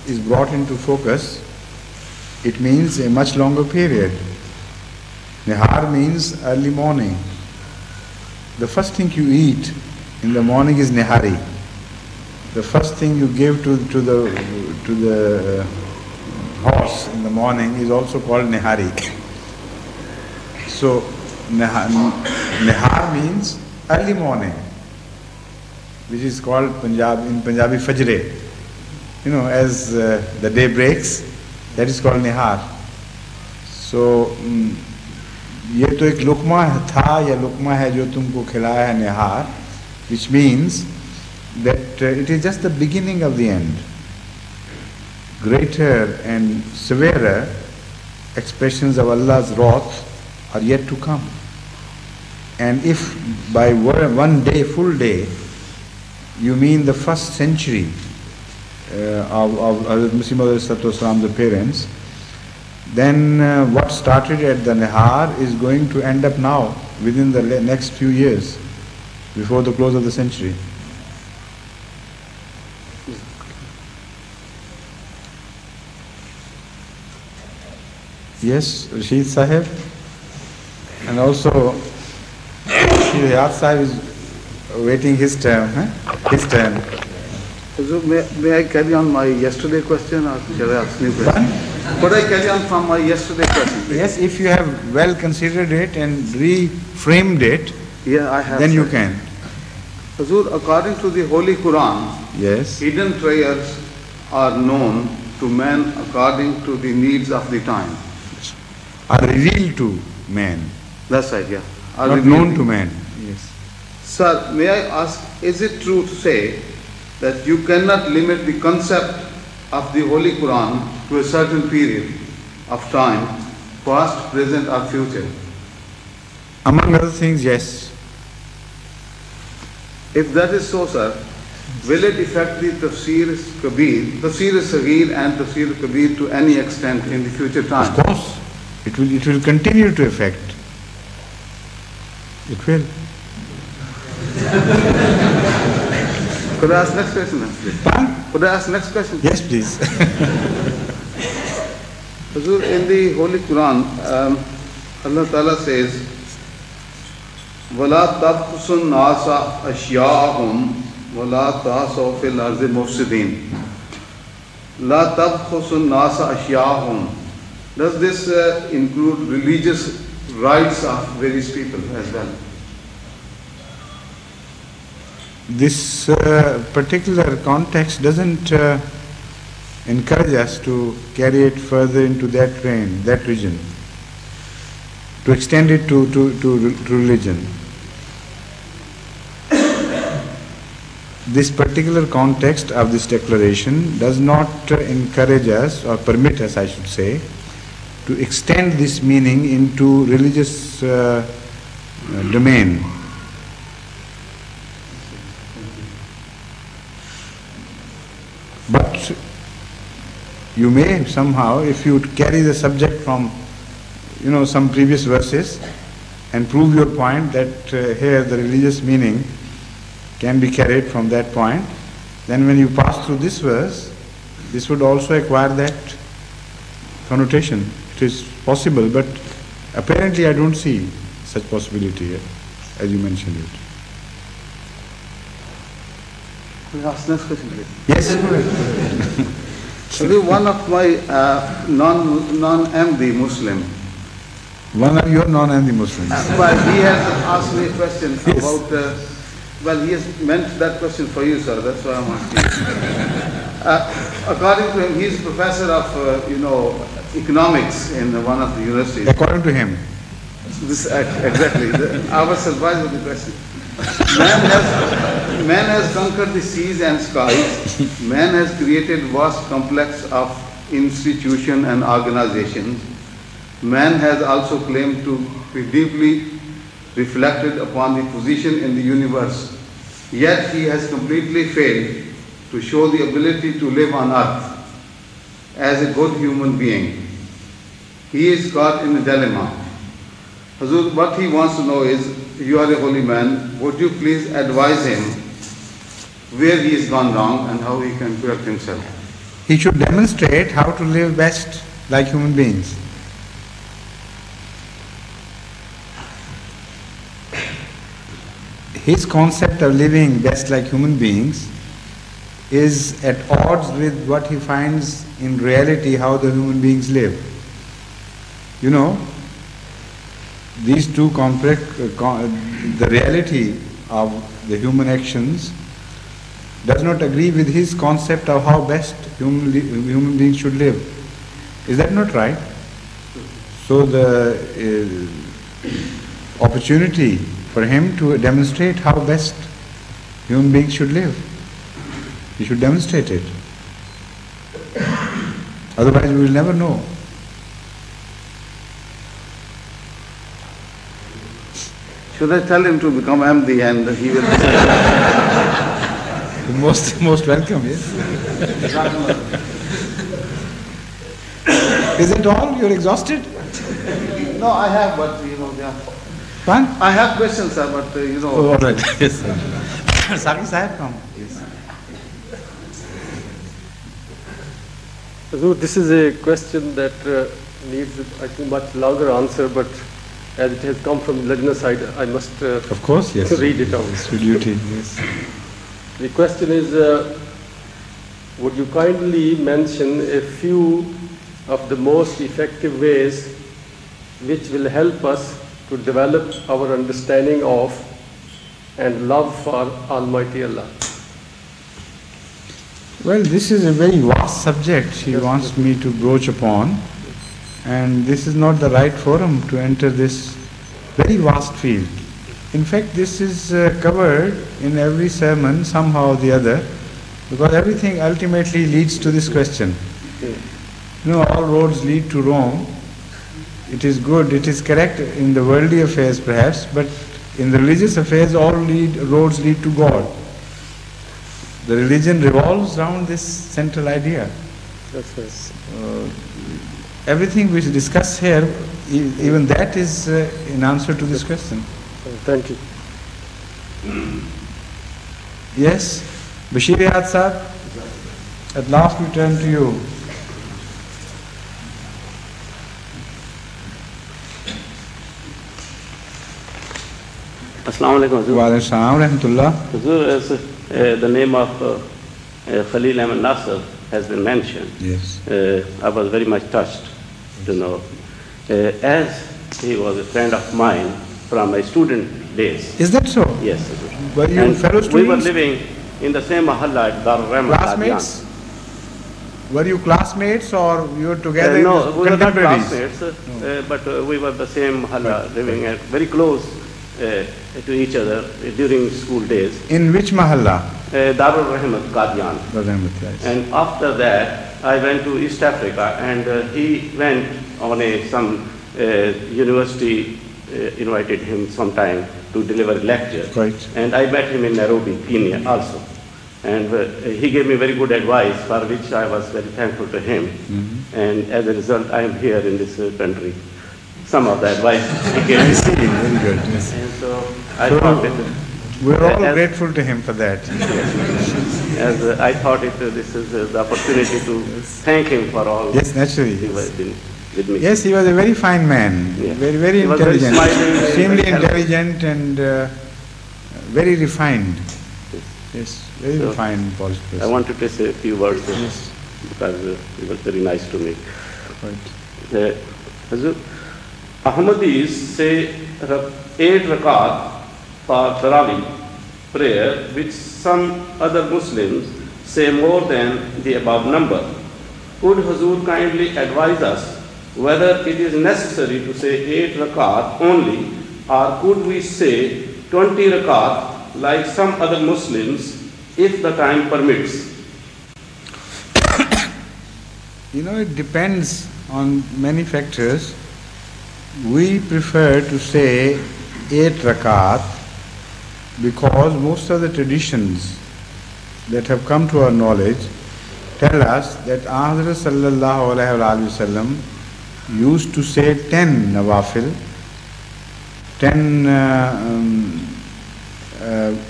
is brought into focus, it means a much longer period. Nihar means early morning. The first thing you eat in the morning is nihari. The first thing you give to the horse in the morning is also called nihari. So nihar means early morning, which is called in Punjabi fajre. As the day breaks, that is called nihar. So ये तो एक लुकमा था या लुकमा है जो तुमको खिलाया है निहार, which means that it is just the beginning of the end. Greater and severer expressions of Allah's wrath are yet to come. And if by one day, full day, you mean the first century of Hazrat Masih Maud, the parents, then what started at the Nihar is going to end up now, within the next few years, before the close of the century. Yes, Rashid Sahib, and also Rashid Hayat Sahib is waiting his turn. His turn. So may I carry on my yesterday question, or shall I ask new question? Could I carry on from my yesterday question, please? Yes, if you have well considered it and reframed it, yeah, I have. Then you can. Hazur, according to the Holy Quran, yes, hidden treasures are known to men according to the needs of the time. Are revealed to man. That's right, yeah. Are Not known to man. Yes. Sir, may I ask, is it true to say that you cannot limit the concept of the Holy Quran to a certain period of time, past, present or future? Among other things, yes. If that is so, sir, will it affect the Tafsir Kabir, Tafsir Saghir and Tafsir Kabir to any extent in the future time? Of course. It will continue to affect. It will. Could I ask next question, please? Could I ask next question? Yes, please. Hazur, in the Holy Quran, Allah Ta'ala says, وَلَا تَبْخُسُ النَّاسَ أَشْيَاءَهُمْ وَلَا تَعْثَوْا فِي الْأَرْضِ مُفْسِدِينَ. لَا تَبْخُسُ النَّاسَ أَشْيَاءَهُمْ. Does this include religious rights of various people as well? This particular context doesn't encourage us to carry it further into that region, to extend it to religion. This particular context of this declaration does not encourage us, or permit us, I should say, to extend this meaning into religious domain. But you may somehow, if you carry the subject from some previous verses and prove your point that here the religious meaning can be carried from that point, then when you pass through this verse, this would also acquire that connotation. It is possible, but apparently I don't see such possibility here, as you mentioned it. Can I ask next question, please? Yes. One of my non-MD Muslim. One of your non-MD Muslims. But he has asked me a question Yes. about, he has meant that question for you, sir, that's why I'm asking. According to him, he is a professor of, economics in one of the universities. According to him. Exactly. I was surprised with the question. Man has conquered the seas and skies. Man has created vast complex of institutions and organizations. Man has also claimed to be deeply reflected upon the position in the universe. Yet he has completely failed to show the ability to live on earth as a good human being. He is caught in a dilemma. Hazur, what he wants to know is, you are a holy man, would you please advise him where he has gone wrong and how he can correct himself? he should demonstrate how to live best like human beings. His concept of living best like human beings is at odds with what he finds in reality how the human beings live. You know, these two the reality of the human actions does not agree with his concept of how best human beings should live. Is that not right? So the opportunity for him to demonstrate how best human beings should live, he should demonstrate it. Otherwise we will never know. Should I tell him to become MD and he will Most welcome, yes. Is it all? You're exhausted? No, I have, but yeah. Fine? I have questions, sir, but Oh, all right. Yes, sir. Saki Sahib, come. Yes. So this is a question that needs, I think, much longer answer, but as it has come from Lajna side, I must Of course, yes. read it out. It's your duty, yes. The question is, would you kindly mention a few of the most effective ways which will help us to develop our understanding of and love for Almighty Allah? Well, this is a very vast subject he wants me to broach upon, and this is not the right forum to enter this very vast field. In fact, this is covered in every sermon somehow or the other, because everything ultimately leads to this question. You know, all roads lead to Rome. It is good, it is correct in the worldly affairs perhaps, but in the religious affairs all roads lead to God. The religion revolves around this central idea. Yes. Everything we discuss here, even that is in answer to this question. Thank you. Yes, Bashir Yad Sahib, at last we turn to you. Assalamu alaikum, Hazur. Wa alaikum salam rahmatullah. Hazur, as the name of Khalil Ahmed Nasser has been mentioned, Yes. I was very much touched to know. As he was a friend of mine from my student days. Is that so? Yes, Hazur. Were you And fellow we were students? living in the same mahalla at Darul Rahman. Classmates? Were you classmates or you were together? No, we were not contemporaries? classmates, but we were the same mahalla, living very close to each other during school days. In which mahalla? Darul Rahman, Qadian. Yes. And after that, I went to East Africa, and he went on some university, invited him sometime to deliver a lecture. Right. And I met him in Nairobi, Kenya also. And he gave me very good advice, for which I was very thankful to him. Mm-hmm. And as a result, I am here in this country. Some of the advice he gave me. Very good. Yes. And so I thought it. We're all as- grateful to him for that. As I thought this is the opportunity to thank him for all Yes, naturally. he was been with me. Yes, he was a very fine man, Yeah. very He was very intelligent, smiling, extremely very helpful. intelligent and very refined. Yes, very So, refined, polished I person. wanted to say a few words Yes. because he was very nice to me. Right. Hazur, Ahmadis say 8 rakat for Tarawih prayer, which some other Muslims say more than the above number. Could Hazur kindly advise us whether it is necessary to say 8 rakat only, or could we say 20 rakat like some other Muslims if the time permits? You know, it depends on many factors. We prefer to say 8 rakat because most of the traditions that have come to our knowledge tell us that Hazrat sallallahu alaihi wasallam used to say 10 nawafil, 10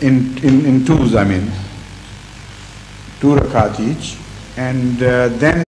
in twos, 2 rakat each, and then